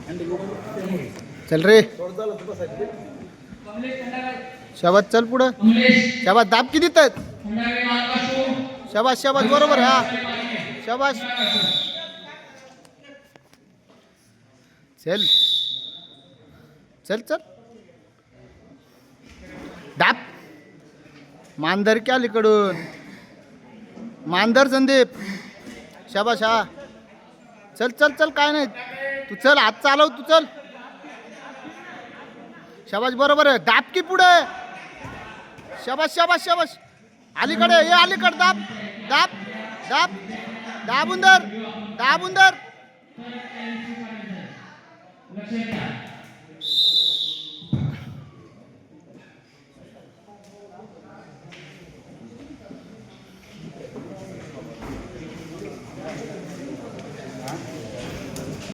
चल रे शाबास चल पुढं शाबास दाब किती आहेत शाबास शाबास बरोबर हा शाबास चल चल चल दाब मांदर क्या अलीकडून मांदर संदीप शाबास हा चल चल चल काय नाही तू चल हात चालव तू चल शाबास बरोबर आहे दाब की पुढे शाबास शाबास शाबास अलीकडे ये अलीकडे दाब दाब दाब दाबून धर दाबून धर